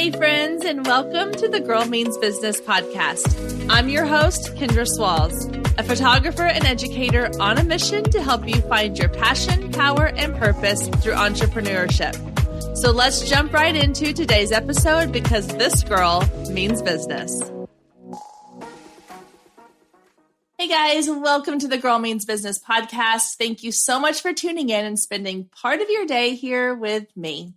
Hey friends, and welcome to the Girl Means Business podcast. I'm your host, Kendra Swalls, a photographer and educator on a mission to help you find your passion, power, and purpose through entrepreneurship. So let's jump right into today's episode because this girl means business. Hey guys, welcome to the Girl Means Business podcast. Thank you so much for tuning in and spending part of your day here with me.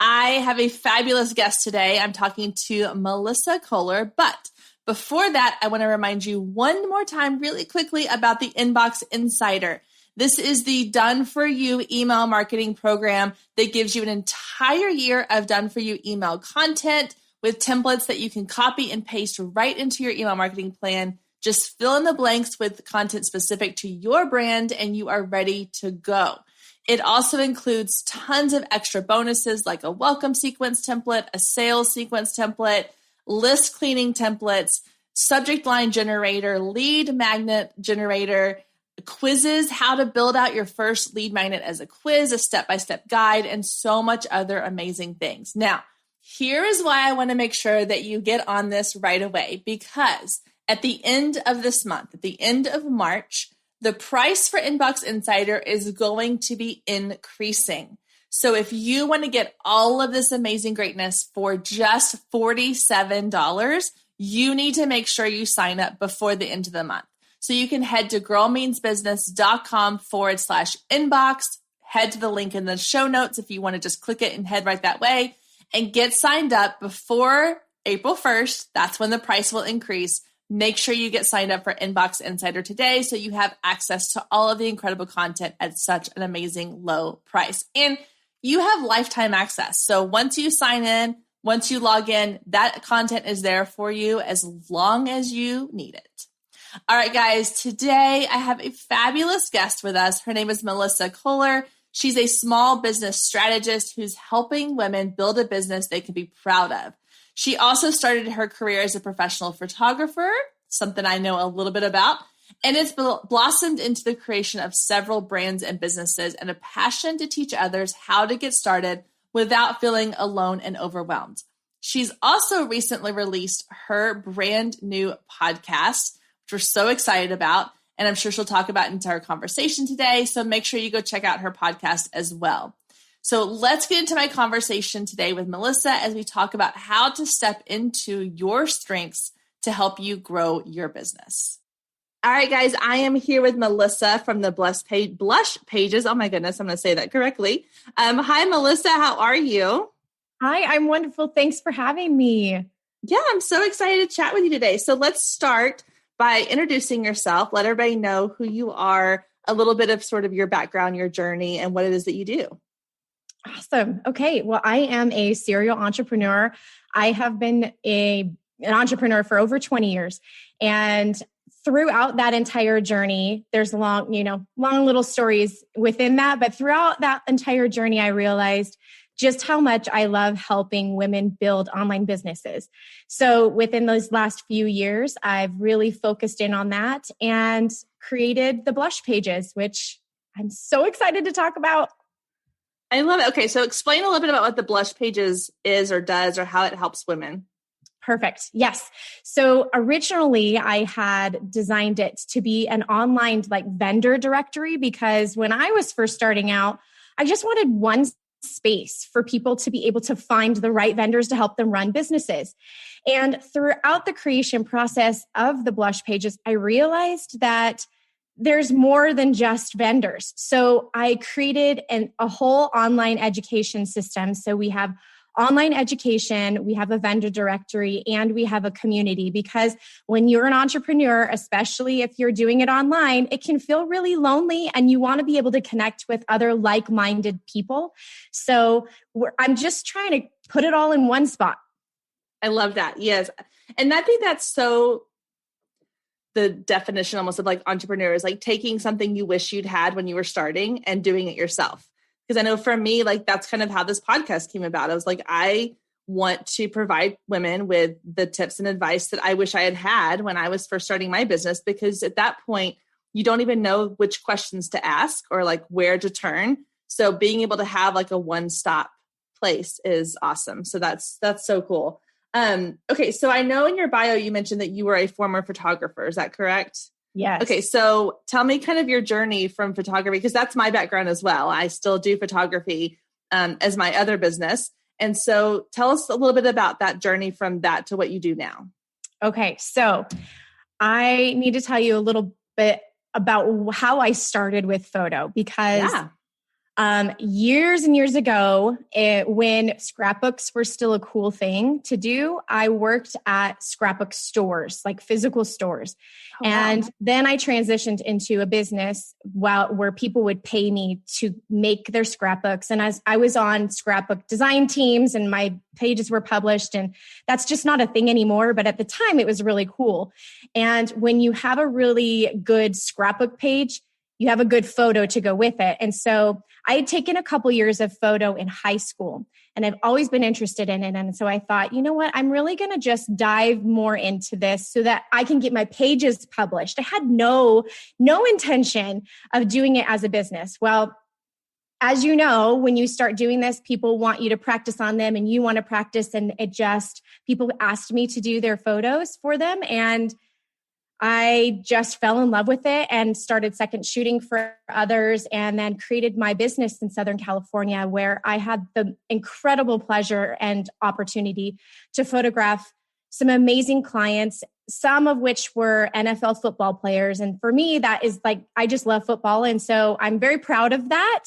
I have a fabulous guest today. I'm talking to Melissa Koehler, but before that, I want to remind you one more time really quickly about the Inbox Insider. This is the done-for-you email marketing program that gives you an entire year of done-for-you email content with templates that you can copy and paste right into your email marketing plan. Just fill in the blanks with content specific to your brand and you are ready to go. It also includes tons of extra bonuses like a welcome sequence template, a sales sequence template, list cleaning templates, subject line generator, lead magnet generator, quizzes, how to build out your first lead magnet as a quiz, a step-by-step guide, and so much other amazing things. Now, here is why I want to make sure that you get on this right away, because at the end of this month, at the end of March, the price for Inbox Insider is going to be increasing. So if you want to get all of this amazing greatness for just $47, you need to make sure you sign up before the end of the month. So you can head to girlmeansbusiness.com/inbox, head to the link in the show notes if you want to just click it and head right that way and get signed up before April 1st. That's when the price will increase. Make sure you get signed up for Inbox Insider today so you have access to all of the incredible content at such an amazing low price. And you have lifetime access. So once you sign in, once you log in, that content is there for you as long as you need it. All right, guys, today I have a fabulous guest with us. Her name is Melissa Koehler. She's a small business strategist who's helping women build a business they can be proud of. She also started her career as a professional photographer, something I know a little bit about, and it's blossomed into the creation of several brands and businesses and a passion to teach others how to get started without feeling alone and overwhelmed. She's also recently released her brand new podcast, which we're so excited about, and I'm sure she'll talk about into our conversation today, so make sure you go check out her podcast as well. So let's get into my conversation today with Melissa as we talk about how to step into your strengths to help you grow your business. All right, guys, I am here with Melissa from the Blush Pages. Oh my goodness, I'm going to say that correctly. Hi, Melissa. How are you? Hi, I'm wonderful. Thanks for having me. Yeah, I'm so excited to chat with you today. So let's start by introducing yourself. Let everybody know who you are, a little bit of sort of your background, your journey, and what it is that you do. Awesome. Okay. Well, I am a serial entrepreneur. I have been an entrepreneur for over 20 years. And throughout that entire journey, there's long little stories within that. But throughout that entire journey, I realized just how much I love helping women build online businesses. So within those last few years, I've really focused in on that and created the Blush Pages, which I'm so excited to talk about. I love it. Okay, so explain a little bit about what the Blush Pages is or does or how it helps women. Perfect. Yes. So originally I had designed it to be an online vendor directory because when I was first starting out, I just wanted one space for people to be able to find the right vendors to help them run businesses. And throughout the creation process of the Blush Pages, I realized that there's more than just vendors. So I created a whole online education system. So we have online education, we have a vendor directory, and we have a community because when you're an entrepreneur, especially if you're doing it online, it can feel really lonely and you want to be able to connect with other like-minded people. So I'm just trying to put it all in one spot. I love that. Yes. And I think that's so the definition almost of entrepreneur is taking something you wish you'd had when you were starting and doing it yourself. Because I know for me, that's kind of how this podcast came about. I was I want to provide women with the tips and advice that I wish I had had when I was first starting my business, because at that point, you don't even know which questions to ask or where to turn. So being able to have a one-stop place is awesome. So that's so cool. Okay. So I know in your bio, you mentioned that you were a former photographer. Is that correct? Yes. Okay. So tell me kind of your journey from photography, because that's my background as well. I still do photography as my other business. And so tell us a little bit about that journey from that to what you do now. Okay. So I need to tell you a little bit about how I started with photo, because Yeah. years and years ago, when scrapbooks were still a cool thing to do, I worked at scrapbook stores, like physical stores. Oh, and wow. then I transitioned into a business where people would pay me to make their scrapbooks. And as I was on scrapbook design teams and my pages were published, and that's just not a thing anymore. But at the time it was really cool. And when you have a really good scrapbook page, you have a good photo to go with it. And so I had taken a couple years of photo in high school, and I've always been interested in it. And so I thought, you know what, I'm really going to just dive more into this so that I can get my pages published. I had no intention of doing it as a business. Well, as you know, when you start doing this, people want you to practice on them and you want to practice. And people asked me to do their photos for them. And I just fell in love with it and started second shooting for others, and then created my business in Southern California, where I had the incredible pleasure and opportunity to photograph some amazing clients, some of which were NFL football players. And for me, that is like, I just love football. And so I'm very proud of that.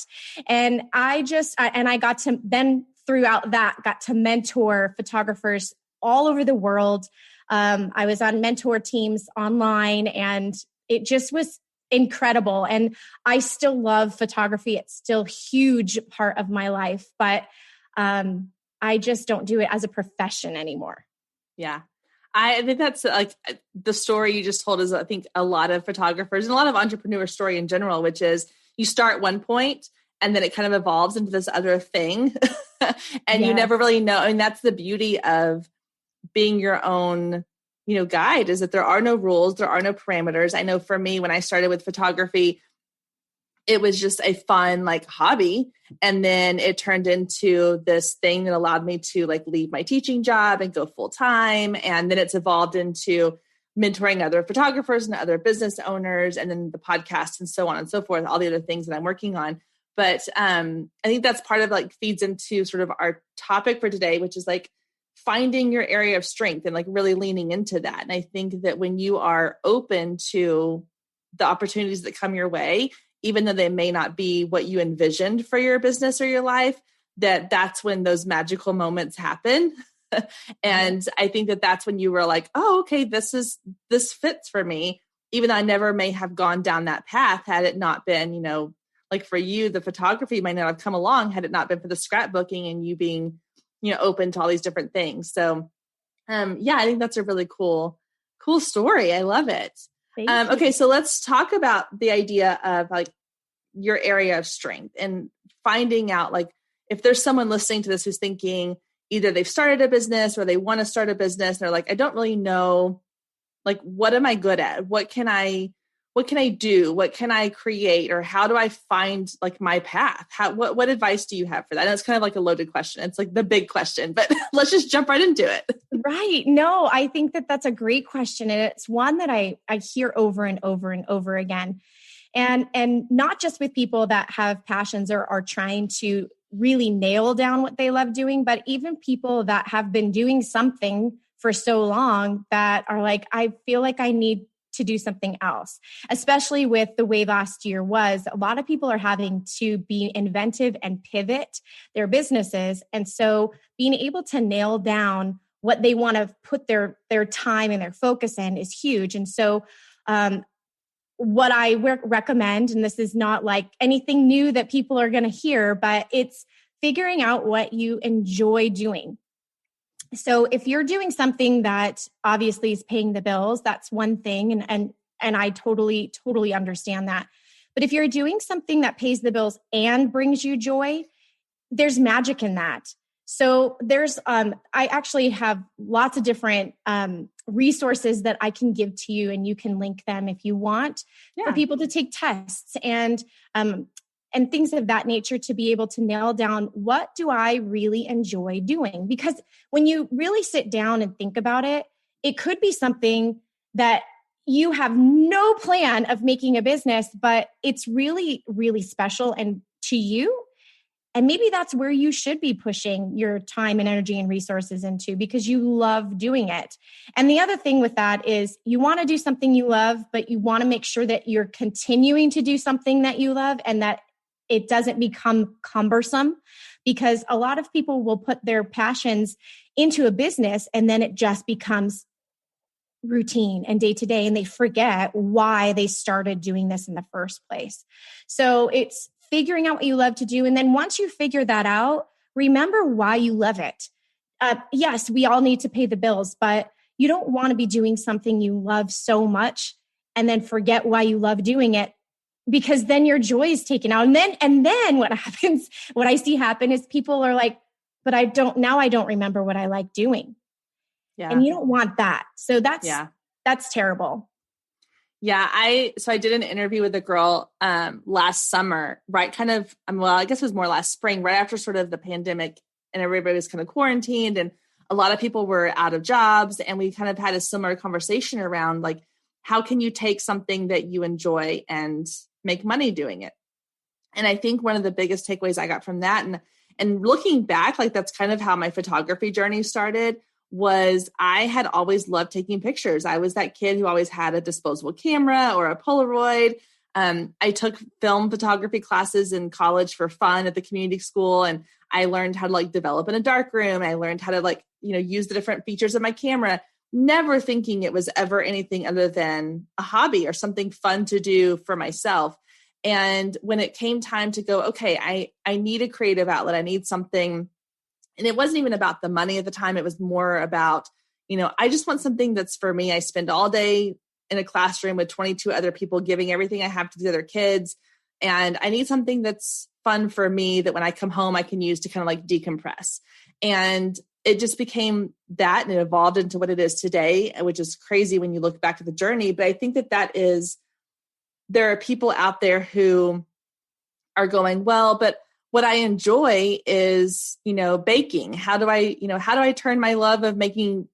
And I got to then throughout that, got to mentor photographers all over the world. I was on mentor teams online, and it just was incredible. And I still love photography. It's still a huge part of my life, but I just don't do it as a profession anymore. Yeah. I think that's like the story you just told is, I think, a lot of photographers and a lot of entrepreneur story in general, which is you start at one point and then it kind of evolves into this other thing. And you never really know. I mean, that's the beauty of being your own, guide, is that there are no rules, there are no parameters. I know for me, when I started with photography, it was just a fun hobby. And then it turned into this thing that allowed me to leave my teaching job and go full time. And then it's evolved into mentoring other photographers and other business owners, and then the podcast and so on and so forth, all the other things that I'm working on. But I think that's part of feeds into sort of our topic for today, which is finding your area of strength and really leaning into that. And I think that when you are open to the opportunities that come your way, even though they may not be what you envisioned for your business or your life, that's when those magical moments happen. And I think that that's when you were like, oh, okay, this fits for me, even though I never may have gone down that path had it not been, for you, the photography might not have come along had it not been for the scrapbooking and you being, open to all these different things. So, I think that's a really cool story. I love it. Okay. So let's talk about the idea of your area of strength and finding out, if there's someone listening to this who's thinking either they've started a business or they want to start a business. And they're like, I don't really know, what am I good at? What can I do? What can I create? Or how do I find my path? What advice do you have for that? And it's kind of a loaded question. It's the big question, but let's just jump right into it. Right. No, I think that that's a great question. And it's one that I hear over and over and over again. And not just with people that have passions or are trying to really nail down what they love doing, but even people that have been doing something for so long that are I feel like I need to do something else, especially with the way last year was. A lot of people are having to be inventive and pivot their businesses. And so being able to nail down what they want to put their time and their focus in is huge. And so what I recommend, and this is not anything new that people are going to hear, but it's figuring out what you enjoy doing. So if you're doing something that obviously is paying the bills, that's one thing. And I totally understand that. But if you're doing something that pays the bills and brings you joy, there's magic in that. So there's, I actually have lots of different resources that I can give to you, and you can link them if you want for people to take tests. And and things of that nature to be able to nail down, what do I really enjoy doing? Because when you really sit down and think about it, it could be something that you have no plan of making a business, but it's really, really special and to you. And maybe that's where you should be pushing your time and energy and resources into, because you love doing it. And the other thing with that is you want to do something you love, but you want to make sure that you're continuing to do something that you love and that it doesn't become cumbersome, because a lot of people will put their passions into a business and then it just becomes routine and day to day, and they forget why they started doing this in the first place. So it's figuring out what you love to do. And then once you figure that out, remember why you love it. Yes, we all need to pay the bills, but you don't want to be doing something you love so much and then forget why you love doing it, because then your joy is taken out. And then what happens, what I see happen is people are like, but I don't remember what I like doing. Yeah. And you don't want that. So that's terrible. Yeah. I did an interview with a girl last summer, right? I guess it was more last spring, right after sort of the pandemic, and everybody was kind of quarantined and a lot of people were out of jobs. And we kind of had a similar conversation around like, how can you take something that you enjoy and make money doing it? And I think one of the biggest takeaways I got from that, and looking back, like that's kind of how my photography journey started, was I had always loved taking pictures. I was that kid who always had a disposable camera or a Polaroid. I took film photography classes in college for fun at the community school. And I learned how to like develop in a dark room. I learned how to like, use the different features of my camera, never thinking it was ever anything other than a hobby or something fun to do for myself. And when it came time to go, okay, I need a creative outlet. I need something. And it wasn't even about the money at the time. It was more about, I just want something that's for me. I spend all day in a classroom with 22 other people giving everything I have to the other kids. And I need something that's fun for me that when I come home, I can use to kind of like decompress. And it just became that, and it evolved into what it is today, which is crazy when you look back at the journey. But I think there are people out there who are going, well, but what I enjoy is, baking. How do I turn my love of making,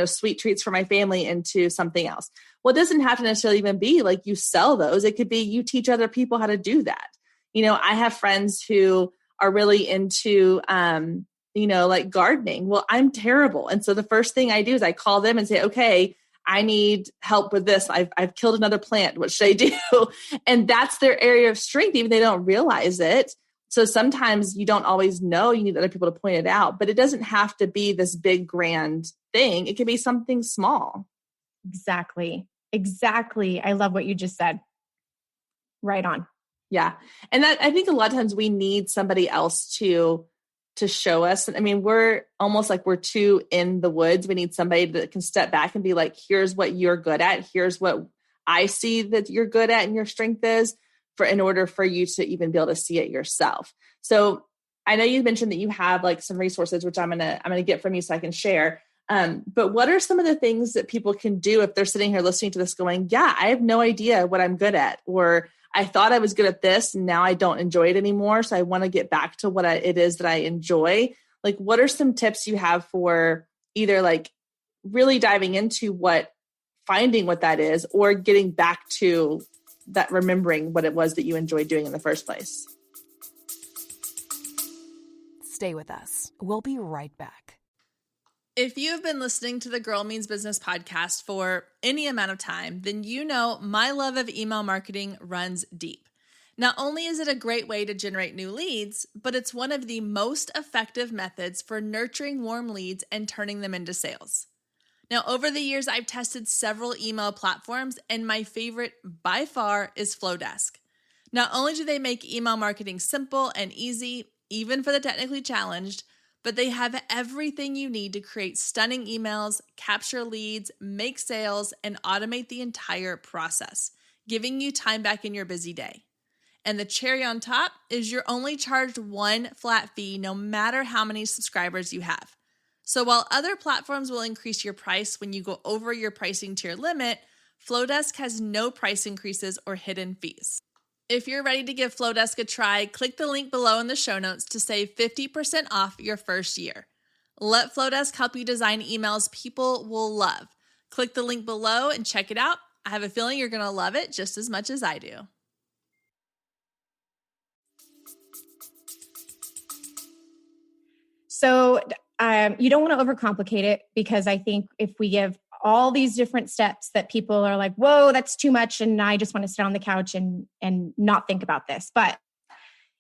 sweet treats for my family into something else? Well, it doesn't have to necessarily even be like you sell those. It could be you teach other people how to do that. I have friends who are really into, like gardening. Well, I'm terrible. And so the first thing I do is I call them and say, okay, I need help with this. I've killed another plant. What should I do? And that's their area of strength, even if they don't realize it. So sometimes you don't always know, you need other people to point it out, but it doesn't have to be this big grand thing. It can be something small. Exactly. I love what you just said. Right on. Yeah. And that, I think a lot of times we need somebody else to show us. I mean, we're almost like we're too in the woods. We need somebody that can step back and be like, here's what you're good at. Here's what I see that you're good at and your strength is, in order for you to even be able to see it yourself. So I know you mentioned that you have like some resources, which I'm going to get from you so I can share. But what are some of the things that people can do if they're sitting here listening to this going, yeah, I have no idea what I'm good at, or I thought I was good at this and now I don't enjoy it anymore. So I want to get back to what it is that I enjoy. Like, what are some tips you have for either like really diving into finding what that is, or getting back to that, remembering what it was that you enjoyed doing in the first place? Stay with us. We'll be right back. If you've been listening to the Girl Means Business podcast for any amount of time, then you know my love of email marketing runs deep. Not only is it a great way to generate new leads, but it's one of the most effective methods for nurturing warm leads and turning them into sales. Now, over the years, I've tested several email platforms, and my favorite by far is Flowdesk. Not only do they make email marketing simple and easy, even for the technically challenged, but they have everything you need to create stunning emails, capture leads, make sales, and automate the entire process, giving you time back in your busy day. And the cherry on top is you're only charged one flat fee no matter how many subscribers you have. So while other platforms will increase your price when you go over your pricing tier limit, Flowdesk has no price increases or hidden fees. If you're ready to give Flowdesk a try, click the link below in the show notes to save 50% off your first year. Let Flowdesk help you design emails people will love. Click the link below and check it out. I have a feeling you're going to love it just as much as I do. So you don't want to overcomplicate it, because I think if we give all these different steps that people are like, whoa, that's too much, and I just want to sit on the couch and not think about this. But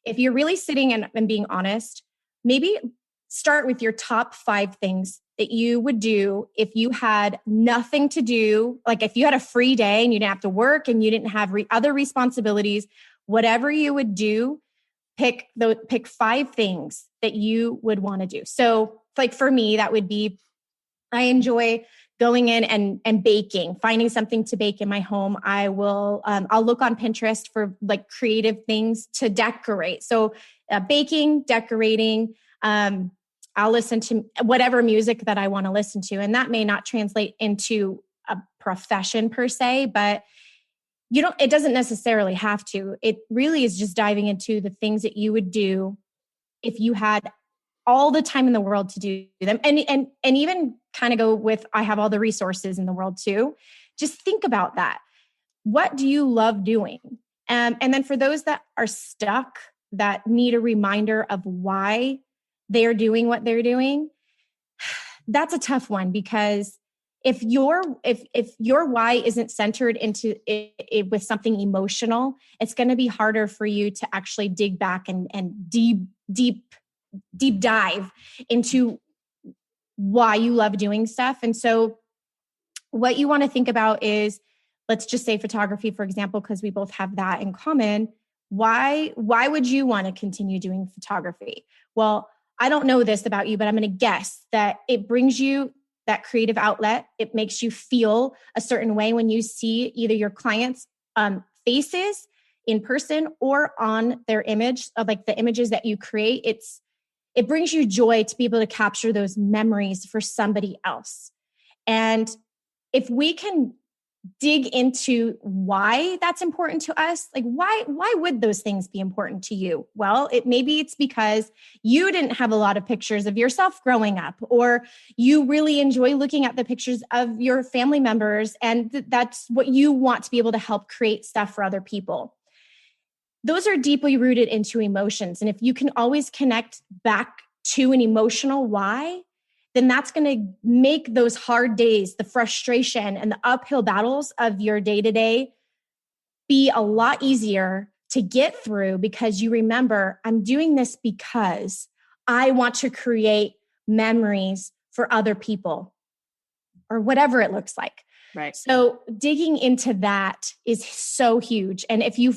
if you're really sitting and being honest, maybe start with your top 5 things that you would do if you had nothing to do. Like if you had a free day and you didn't have to work and you didn't have other responsibilities, whatever you would do, pick 5 things that you would want to do. So like for me, that would be, I enjoy going in and baking, finding something to bake in my home. I'll look on Pinterest for like creative things to decorate. So baking, decorating, I'll listen to whatever music that I want to listen to. And that may not translate into a profession per se, but it doesn't necessarily have to. It really is just diving into the things that you would do if you had all the time in the world to do them. And even kind of go with, I have all the resources in the world too. Just think about that. What do you love doing? And then for those that are stuck, that need a reminder of why they're doing what they're doing, that's a tough one, because if your why isn't centered into it with something emotional, it's going to be harder for you to actually dig back and deep dive into why you love doing stuff. And so what you want to think about is, let's just say photography, for example, because we both have that in common. Why would you want to continue doing photography? Well, I don't know this about you, but I'm going to guess that it brings you that creative outlet. It makes you feel a certain way when you see either your clients' faces in person or on their image, of like the images that you create. It brings you joy to be able to capture those memories for somebody else. And if we can dig into why that's important to us, like why would those things be important to you? Well, maybe it's because you didn't have a lot of pictures of yourself growing up, or you really enjoy looking at the pictures of your family members, and that's what you want to be able to help create stuff for other people. Those are deeply rooted into emotions. And if you can always connect back to an emotional why, then that's going to make those hard days, the frustration and the uphill battles of your day-to-day be a lot easier to get through, because you remember, I'm doing this because I want to create memories for other people, or whatever it looks like. Right. So digging into that is so huge. And if you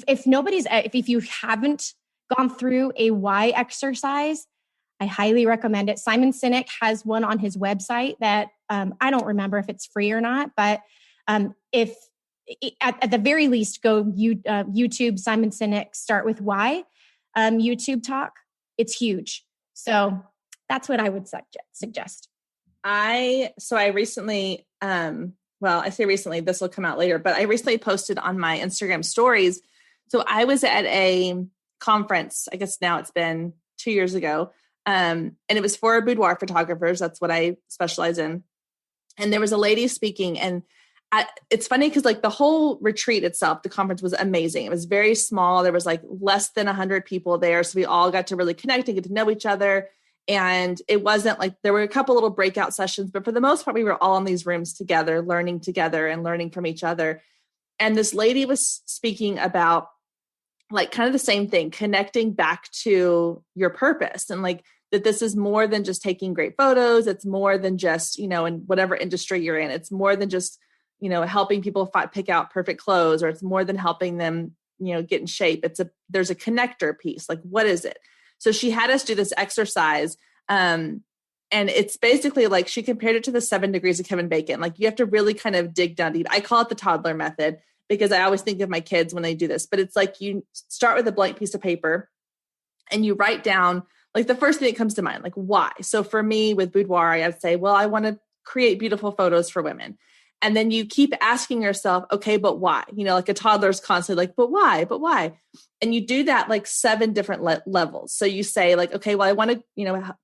haven't gone through a why exercise, I highly recommend it. Simon Sinek has one on his website that I don't remember if it's free or not, but if at the very least, go YouTube Simon Sinek, start with why YouTube talk. It's huge. So that's what I would suggest. I recently, I say recently, this will come out later, but I recently posted on my Instagram stories. So I was at a conference, I guess now it's been 2 years ago. And it was for boudoir photographers. That's what I specialize in. And there was a lady speaking, and it's funny because like the whole retreat itself, the conference was amazing. It was very small. There was like less than 100 people there. So we all got to really connect and get to know each other. And it wasn't like, there were a couple little breakout sessions, but for the most part, we were all in these rooms together, learning together and learning from each other. And this lady was speaking about like kind of the same thing, connecting back to your purpose, and like that this is more than just taking great photos. It's more than just, in whatever industry you're in, it's more than just, helping people pick out perfect clothes, or it's more than helping them, get in shape. There's a connector piece. Like, what is it? So she had us do this exercise. And it's basically like, she compared it to the 7 degrees of Kevin Bacon. Like, you have to really kind of dig down deep. I call it the toddler method, because I always think of my kids when they do this, but it's like, you start with a blank piece of paper and you write down like the first thing that comes to mind, like why. So for me with boudoir, I'd say, well, I want to create beautiful photos for women. And then you keep asking yourself, okay, but why? Like a toddler's constantly like, but why? But why? And you do that like 7 different levels. So you say like, okay, well, I want to,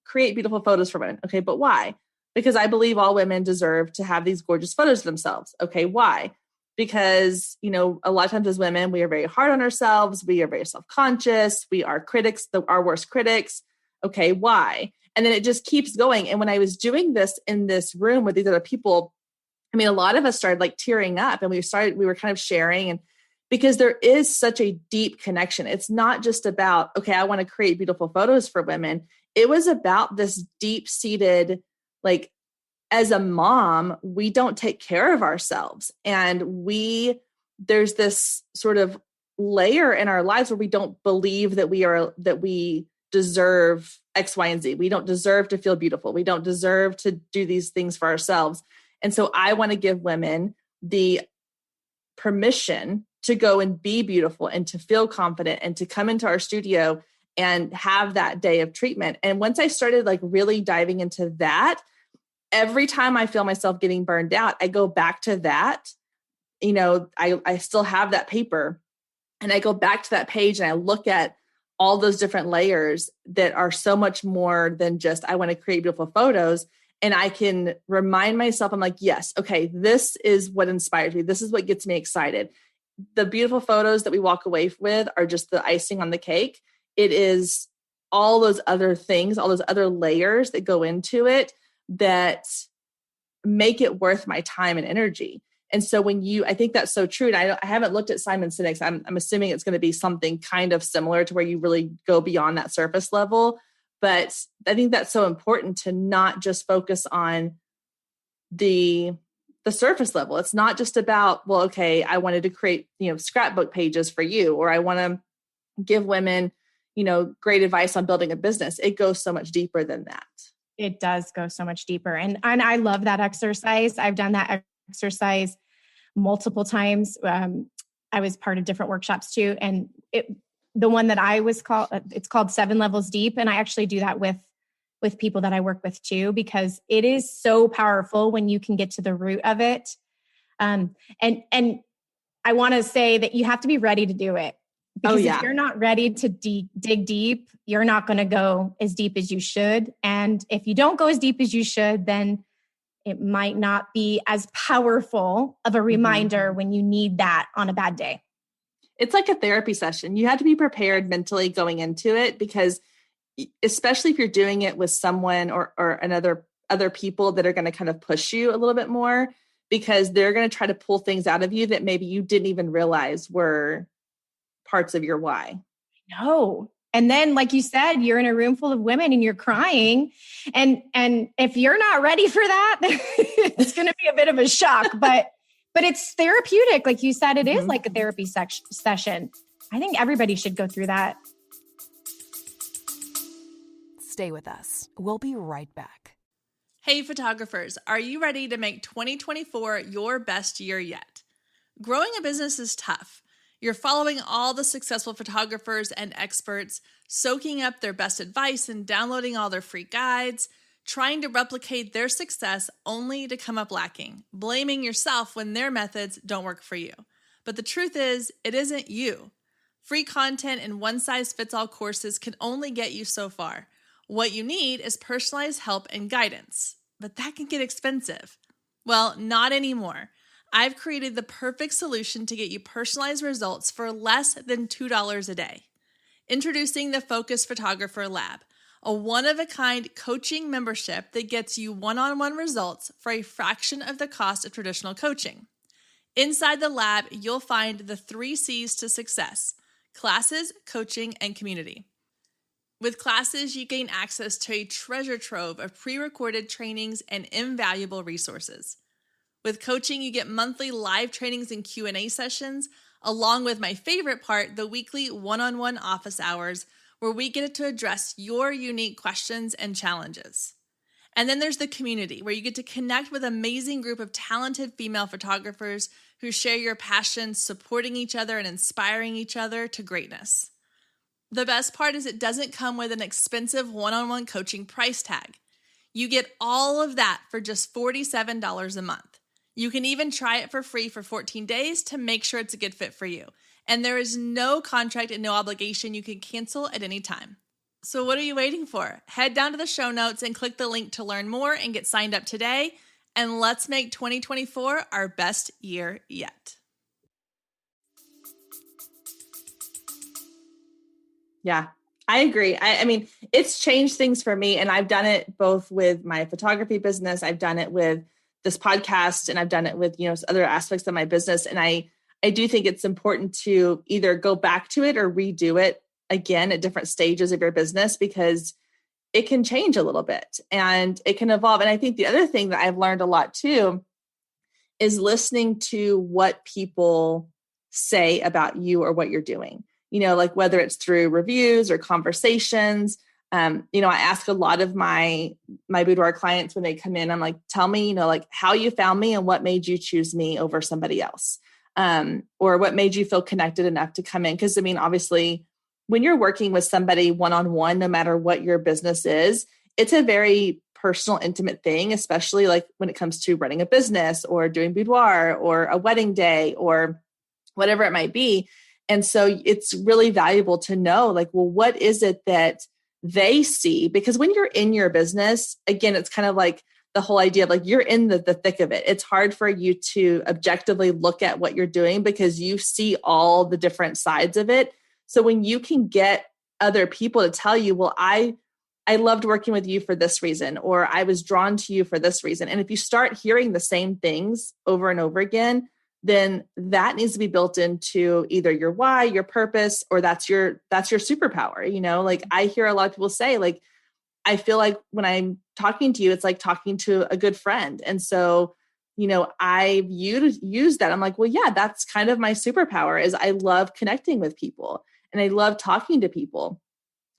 create beautiful photos for women. Okay, but why? Because I believe all women deserve to have these gorgeous photos of themselves. Okay, why? Because, a lot of times as women, we are very hard on ourselves. We are very self-conscious. We are critics, our worst critics. Okay, why? And then it just keeps going. And when I was doing this in this room with these other people, I mean, a lot of us started like tearing up, and we were kind of sharing, and because there is such a deep connection. It's not just about, okay, I want to create beautiful photos for women. It was about this deep seated, like, as a mom, we don't take care of ourselves. And there's this sort of layer in our lives where we don't believe that we deserve X, Y, and Z. We don't deserve to feel beautiful. We don't deserve to do these things for ourselves. And so I want to give women the permission to go and be beautiful and to feel confident and to come into our studio and have that day of treatment. And once I started like really diving into that, every time I feel myself getting burned out, I go back to that. I still have that paper, and I go back to that page and I look at all those different layers that are so much more than just, I want to create beautiful photos. And I can remind myself, I'm like, yes, okay, this is what inspires me. This is what gets me excited. The beautiful photos that we walk away with are just the icing on the cake. It is all those other things, all those other layers that go into it that make it worth my time and energy. And so I think that's so true. And I haven't looked at Simon Sinek's. I'm assuming it's going to be something kind of similar to where you really go beyond that surface level. But I think that's so important to not just focus on the surface level. It's not just about, well, okay, I wanted to create, scrapbook pages for you, or I want to give women, great advice on building a business. It goes so much deeper than that. It does go so much deeper. And I love that exercise. I've done that exercise multiple times. I was part of different workshops too. And the one that it's called 7 Levels Deep. And I actually do that with people that I work with too, because it is so powerful when you can get to the root of it. And I want to say that you have to be ready to do it. Because if you're not ready to dig deep, you're not going to go as deep as you should. And if you don't go as deep as you should, then it might not be as powerful of a reminder when you need that on a bad day. It's like a therapy session. You have to be prepared mentally going into it, because especially if you're doing it with someone or other people that are going to kind of push you a little bit more, because they're going to try to pull things out of you that maybe you didn't even realize were parts of your why. No. And then, like you said, you're in a room full of women and you're crying. And if you're not ready for that, it's going to be a bit of a shock, but it's therapeutic. Like you said, it is like a therapy session. I think everybody should go through that. Stay with us. We'll be right back. Hey, photographers, are you ready to make 2024 your best year yet? Growing a business is tough. You're following all the successful photographers and experts, soaking up their best advice and downloading all their free guides, trying to replicate their success only to come up lacking, blaming yourself when their methods don't work for you. But the truth is, it isn't you. Free content and one-size-fits-all courses can only get you so far. What you need is personalized help and guidance, but that can get expensive. Well, not anymore. I've created the perfect solution to get you personalized results for less than $2 a day. Introducing the Focus Photographer Lab, a one-of-a-kind coaching membership that gets you one-on-one results for a fraction of the cost of traditional coaching. Inside the lab, you'll find the 3 C's to success: classes, coaching, and community. With classes, you gain access to a treasure trove of pre-recorded trainings and invaluable resources. With coaching, you get monthly live trainings and Q&A sessions, along with my favorite part, the weekly one-on-one office hours, where we get to address your unique questions and challenges. And then there's the community, where you get to connect with an amazing group of talented female photographers who share your passion, supporting each other and inspiring each other to greatness. The best part is it doesn't come with an expensive one-on-one coaching price tag. You get all of that for just $47 a month. You can even try it for free for 14 days to make sure it's a good fit for you. And there is no contract and no obligation. You can cancel at any time. So what are you waiting for? Head down to the show notes and click the link to learn more and get signed up today. And let's make 2024 our best year yet. Yeah, I agree. I mean, it's changed things for me, and I've done it both with my photography business. I've done it with this podcast, and I've done it with, other aspects of my business. And I do think it's important to either go back to it or redo it again at different stages of your business, because it can change a little bit and it can evolve. And I think the other thing that I've learned a lot too is listening to what people say about you or what you're doing, like whether it's through reviews or conversations. I ask a lot of my boudoir clients when they come in, I'm like, tell me, like how you found me and what made you choose me over somebody else. Or what made you feel connected enough to come in? Because obviously when you're working with somebody one-on-one, no matter what your business is, it's a very personal, intimate thing, especially like when it comes to running a business or doing boudoir or a wedding day or whatever it might be. And so it's really valuable to know, like, well, what is it that they see? Because when you're in your business, again, it's kind of like the whole idea of like, you're in the thick of it. It's hard for you to objectively look at what you're doing because you see all the different sides of it. So when you can get other people to tell you, well, I loved working with you for this reason, or I was drawn to you for this reason. And if you start hearing the same things over and over again, then that needs to be built into either your why, your purpose, or that's your superpower. Like I hear a lot of people say, like, I feel like when I'm talking to you, it's like talking to a good friend. And so, I've used that. I'm like, well, yeah, that's kind of my superpower is I love connecting with people and I love talking to people.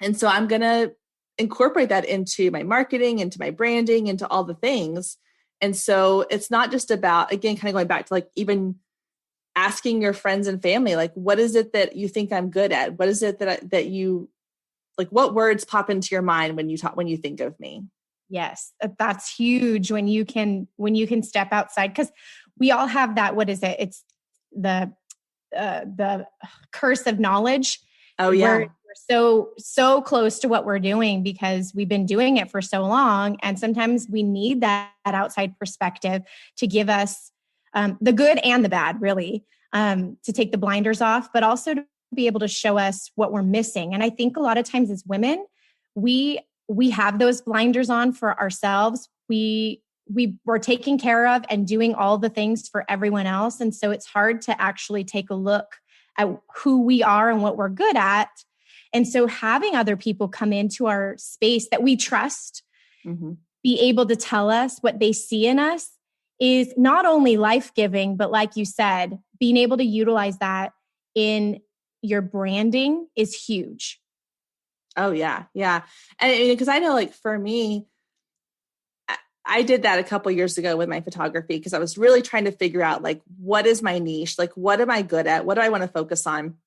And so I'm going to incorporate that into my marketing, into my branding, into all the things. And so it's not just about, again, kind of going back to like even asking your friends and family, like, what is it that you think I'm good at? What is it that you like, what words pop into your mind when you think of me? Yes, that's huge when you can step outside, because we all have that. What is it? It's the curse of knowledge. Oh yeah. We're so close to what we're doing because we've been doing it for so long. And sometimes we need that outside perspective to give us the good and the bad, really, to take the blinders off, but also to be able to show us what we're missing. And I think a lot of times as women, we have those blinders on for ourselves. We're taking care of and doing all the things for everyone else. And so it's hard to actually take a look at who we are and what we're good at. And so having other people come into our space that we trust, be able to tell us what they see in us is not only life-giving, but like you said, being able to utilize that in your branding is huge. Oh yeah. Yeah. And because I know, like for me, I did that a couple of years ago with my photography because I was really trying to figure out like, what is my niche? Like, what am I good at? What do I want to focus on?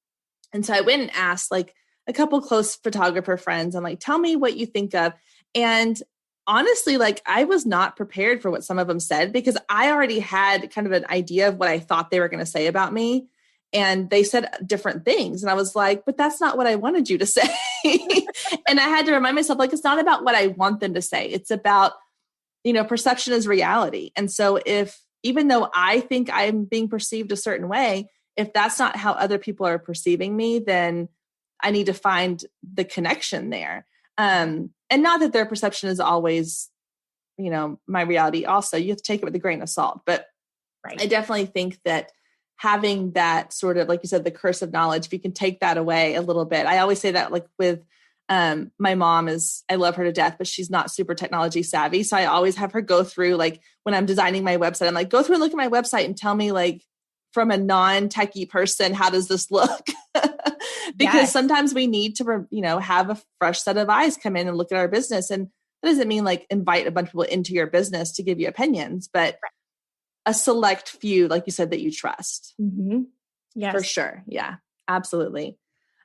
And so I went and asked like a couple close photographer friends. I'm like, tell me what you think of. And honestly, like I was not prepared for what some of them said because I already had kind of an idea of what I thought they were going to say about me. And they said different things. And I was like, but that's not what I wanted you to say. And I had to remind myself, like, it's not about what I want them to say. It's about, perception is reality. And so even though I think I'm being perceived a certain way, if that's not how other people are perceiving me, then I need to find the connection there. And not that their perception is always, my reality also. You have to take it with a grain of salt. But right. I definitely think that having that sort of, like you said, the curse of knowledge, if you can take that away a little bit. I always say that like with my mom I love her to death, but she's not super technology savvy. So I always have her go through, like when I'm designing my website, I'm like, go through and look at my website and tell me like from a non-techie person, how does this look? Because sometimes we need to, have a fresh set of eyes come in and look at our business. And that doesn't mean like invite a bunch of people into your business to give you opinions, but a select few, like you said, that you trust. Mm-hmm. Yes. For sure. Yeah, absolutely.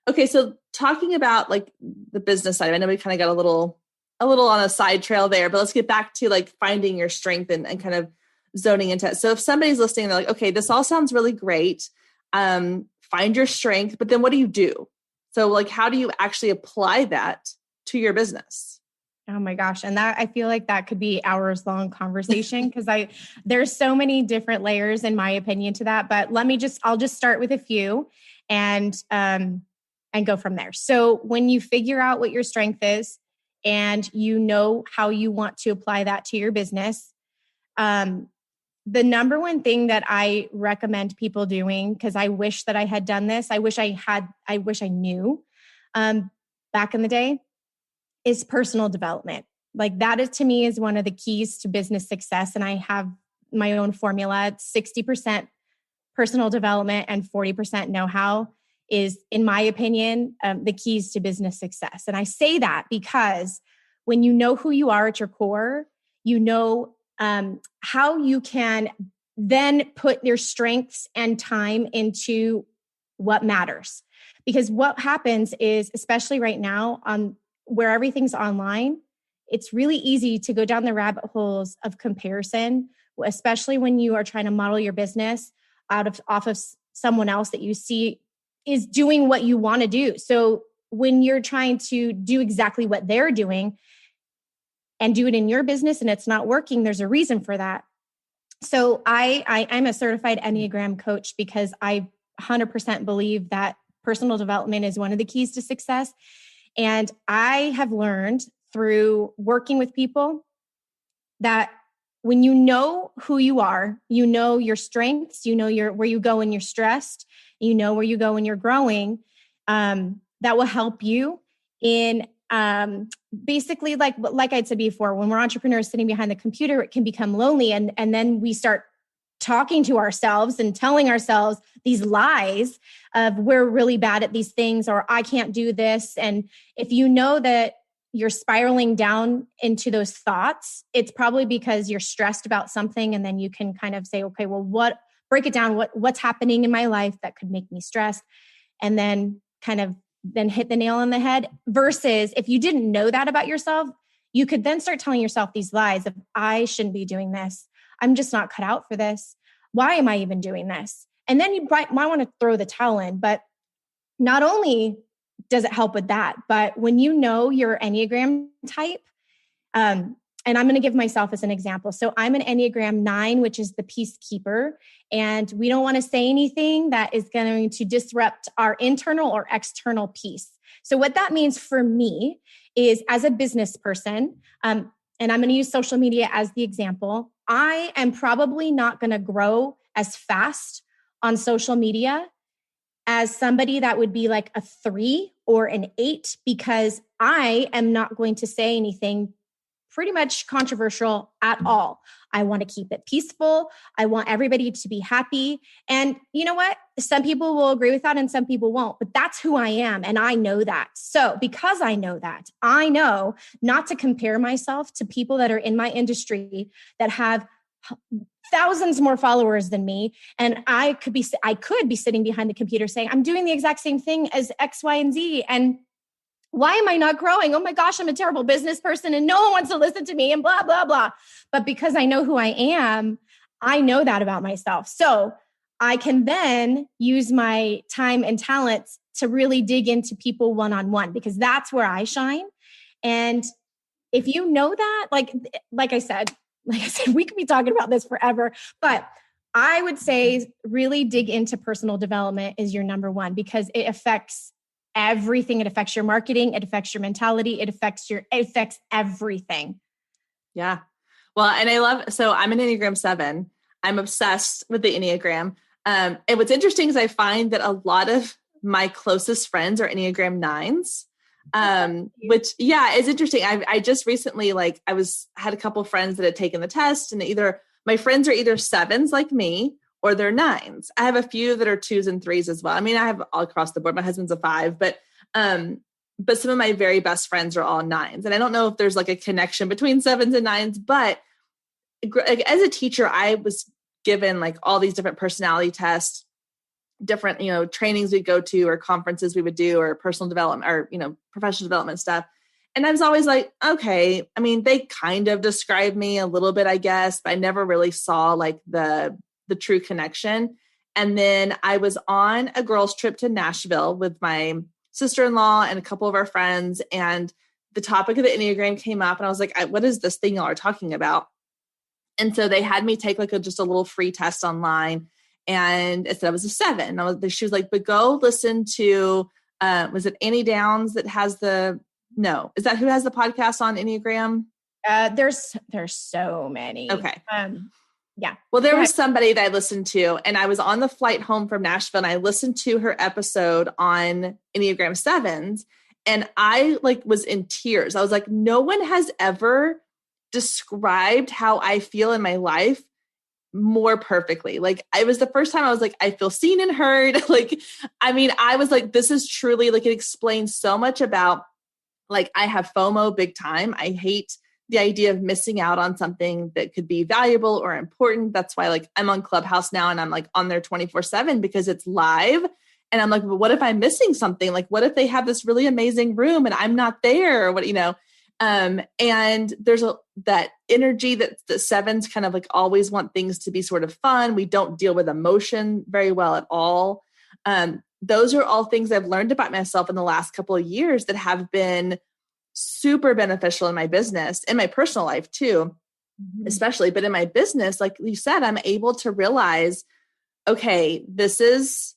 Okay. So talking about like the business side, I know we kind of got a little on a side trail there, but let's get back to like finding your strength and kind of zoning into it. So if somebody's listening, they're like, okay, this all sounds really great. Find your strength, but then what do you do? So like, how do you actually apply that to your business? Oh my gosh. And that, I feel like that could be hours long conversation because there's so many different layers in my opinion to that, but I'll just start with a few and go from there. So when you figure out what your strength is and you know how you want to apply that to your business, the number one thing that I recommend people doing, because I wish that I had done this, I wish I knew back in the day, is personal development. Like that is to me is one of the keys to business success. And I have my own formula. It's 60% personal development and 40% know-how is, in my opinion, the keys to business success. And I say that because when you know who you are at your core, you know how you can then put your strengths and time into what matters. Because what happens is, especially right now, where everything's online, it's really easy to go down the rabbit holes of comparison, especially when you are trying to model your business off of someone else that you see is doing what you want to do. So when you're trying to do exactly what they're doing and do it in your business and it's not working, there's a reason for that. So I'm a certified Enneagram coach because I 100% believe that personal development is one of the keys to success. And I have learned through working with people that when you know who you are, you know your strengths, you know where you go when you're stressed, you know where you go when you're growing, that will help you in basically like I'd said before, when we're entrepreneurs sitting behind the computer, it can become lonely. And then we start talking to ourselves and telling ourselves these lies of we're really bad at these things, or I can't do this. And if you know that you're spiraling down into those thoughts, it's probably because you're stressed about something. And then you can kind of say, okay, well, break it down. What's happening in my life that could make me stressed? And then then hit the nail on the head. Versus if you didn't know that about yourself, you could then start telling yourself these lies of, I shouldn't be doing this. I'm just not cut out for this. Why am I even doing this? And then you might want to throw the towel in. But not only does it help with that, but when you know your Enneagram type, and I'm going to give myself as an example. So I'm an Enneagram 9, which is the peacekeeper. And we don't want to say anything that is going to disrupt our internal or external peace. So what that means for me is, as a business person, and I'm going to use social media as the example, I am probably not going to grow as fast on social media as somebody that would be like a 3 or an 8, because I am not going to say anything pretty much controversial at all. I want to keep it peaceful. I want everybody to be happy. And you know what? Some people will agree with that and some people won't, but that's who I am. And I know that. So because I know that, I know not to compare myself to people that are in my industry that have thousands more followers than me. And I could be sitting behind the computer saying, I'm doing the exact same thing as X, Y, and Z. And why am I not growing? Oh my gosh, I'm a terrible business person and no one wants to listen to me and blah, blah, blah. But because I know who I am, I know that about myself. So I can then use my time and talents to really dig into people one-on-one, because that's where I shine. And if you know that, like I said, we could be talking about this forever, but I would say really dig into personal development is your number one, because it affects everything. It affects your marketing. It affects your mentality. It affects everything. Yeah. Well, and so I'm an Enneagram 7. I'm obsessed with the Enneagram. And what's interesting is I find that a lot of my closest friends are Enneagram 9s. Which is interesting. I just recently, had a couple friends that had taken the test, and my friends are either 7s like me, or they're 9s. I have a few that are 2s and 3s as well. I mean, I have all across the board. My husband's a 5, but some of my very best friends are all 9s. And I don't know if there's like a connection between 7s and 9s, but as a teacher, I was given like all these different personality tests, different, trainings we'd go to, or conferences we would do, or personal development, or, professional development stuff. And I was always like, okay, I mean, they kind of describe me a little bit, I guess, but I never really saw like the true connection. And then I was on a girls' trip to Nashville with my sister-in-law and a couple of our friends. And the topic of the Enneagram came up and I was like, what is this thing y'all are talking about? And so they had me take like just a little free test online, and it said I was a 7. She was like, but go listen to, was it Annie Downs that has no, is that who has the podcast on Enneagram? There's so many. Okay. Yeah. Well, there was somebody that I listened to, and I was on the flight home from Nashville and I listened to her episode on Enneagram 7s. And I like was in tears. I was like, no one has ever described how I feel in my life more perfectly. Like it was the first time I was like, I feel seen and heard. Like, I mean, I was like, this is truly like, it explains so much about like, I have FOMO big time. I hate the idea of missing out on something that could be valuable or important. That's why like I'm on Clubhouse now and I'm like on there 24/7 because it's live. And I'm like, well, what if I'm missing something? Like, what if they have this really amazing room and I'm not there? Or what, and there's that energy that the 7s kind of like always want things to be sort of fun. We don't deal with emotion very well at all. Those are all things I've learned about myself in the last couple of years that have been super beneficial in my business, in my personal life too, especially, but in my business, like you said, I'm able to realize, okay, this is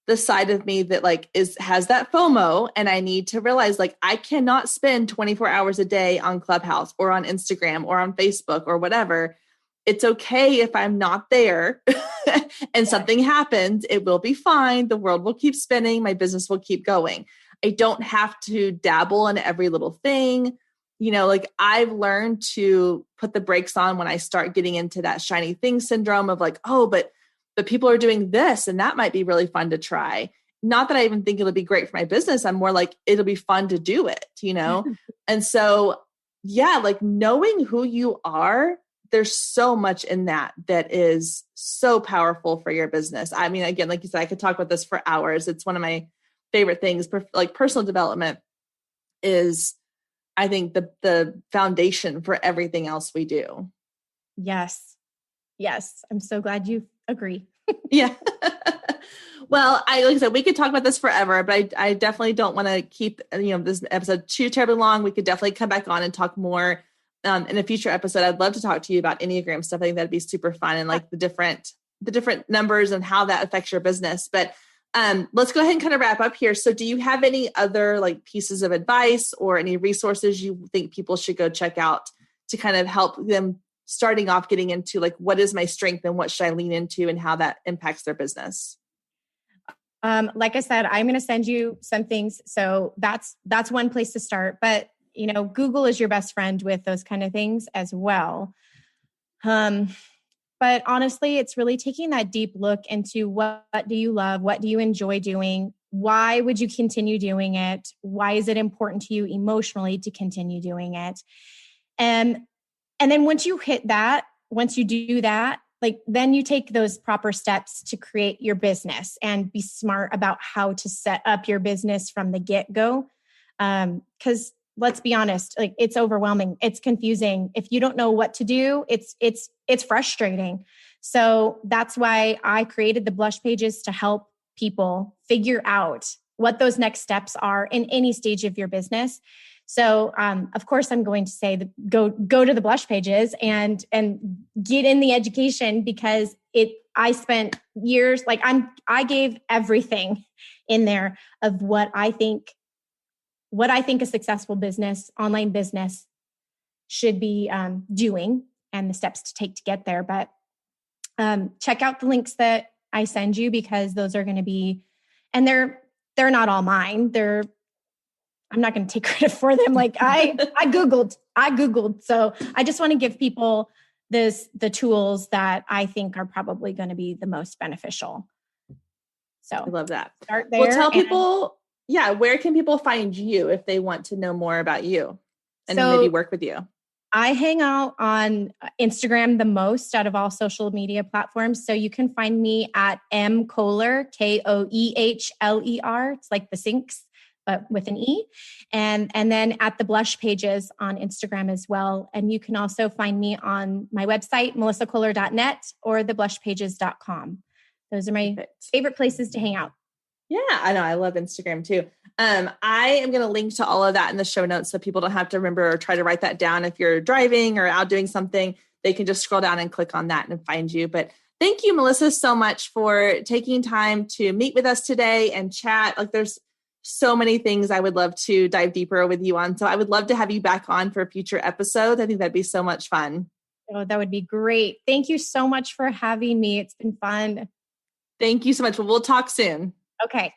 the side of me that like has that FOMO. And I need to realize like, I cannot spend 24 hours a day on Clubhouse or on Instagram or on Facebook or whatever. It's okay if I'm not there and something happens, it will be fine. The world will keep spinning. My business will keep going. I don't have to dabble in every little thing. Like I've learned to put the brakes on when I start getting into that shiny thing syndrome of like, oh, but people are doing this and that might be really fun to try. Not that I even think it'll be great for my business. I'm more like, it'll be fun to do it, And so, yeah, like knowing who you are, there's so much in that is so powerful for your business. I mean, again, like you said, I could talk about this for hours. It's one of my favorite things. Like personal development is, I think, the foundation for everything else we do. Yes. I'm so glad you agree. Yeah. Well, like I said, we could talk about this forever, but I definitely don't want to keep, this episode too terribly long. We could definitely come back on and talk more in a future episode. I'd love to talk to you about Enneagram stuff. I think that'd be super fun and like the different numbers and how that affects your business. But let's go ahead and kind of wrap up here. So do you have any other like pieces of advice or any resources you think people should go check out to kind of help them starting off getting into like, what is my strength and what should I lean into and how that impacts their business? Like I said, I'm going to send you some things. So that's one place to start, but Google is your best friend with those kind of things as well. But honestly, it's really taking that deep look into what do you love? What do you enjoy doing? Why would you continue doing it? Why is it important to you emotionally to continue doing it? And then once you do that, like then you take those proper steps to create your business and be smart about how to set up your business from the get-go. Because let's be honest, like it's overwhelming. It's confusing. If you don't know what to do, it's frustrating. So that's why I created the blush pages to help people figure out what those next steps are in any stage of your business. So, of course, I'm going to say that go to the blush pages and get in the education because I spent years, like I gave everything in there of what I think a successful business, online business should be doing and the steps to take to get there. But check out the links that I send you because those are going to be, and they're not all mine. I'm not going to take credit for them. Like I Googled. So I just want to give people the tools that I think are probably going to be the most beneficial. So I love that. Start there. Well, tell people, where can people find you if they want to know more about you and maybe work with you? I hang out on Instagram the most out of all social media platforms. So you can find me at M Koehler, Koehler. It's like the sinks, but with an E. And then at the Blush Pages on Instagram as well. And you can also find me on my website, melissakoehler.net or theblushpages.com. Those are my favorite places to hang out. Yeah, I know. I love Instagram too. I am going to link to all of that in the show notes so people don't have to remember or try to write that down. If you're driving or out doing something, they can just scroll down and click on that and find you. But thank you, Melissa, so much for taking time to meet with us today and chat. Like, there's so many things I would love to dive deeper with you on. So I would love to have you back on for a future episode. I think that'd be so much fun. Oh, that would be great. Thank you so much for having me. It's been fun. Thank you so much. Well, we'll talk soon. Okay.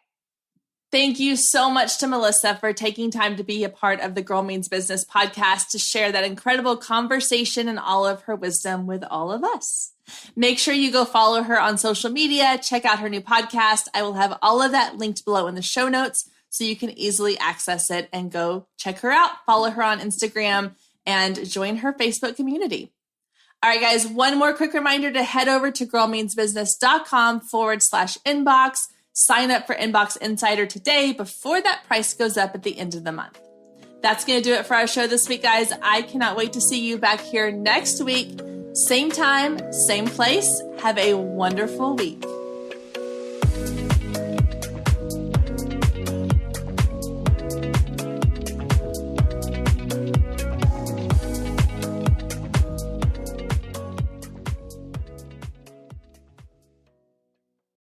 Thank you so much to Melissa for taking time to be a part of the Girl Means Business podcast to share that incredible conversation and all of her wisdom with all of us. Make sure you go follow her on social media, check out her new podcast. I will have all of that linked below in the show notes so you can easily access it and go check her out, follow her on Instagram, and join her Facebook community. All right, guys, one more quick reminder to head over to girlmeansbusiness.com/inbox. Sign up for Inbox Insider today before that price goes up at the end of the month. That's going to do it for our show this week, guys. I cannot wait to see you back here next week. Same time, same place. Have a wonderful week.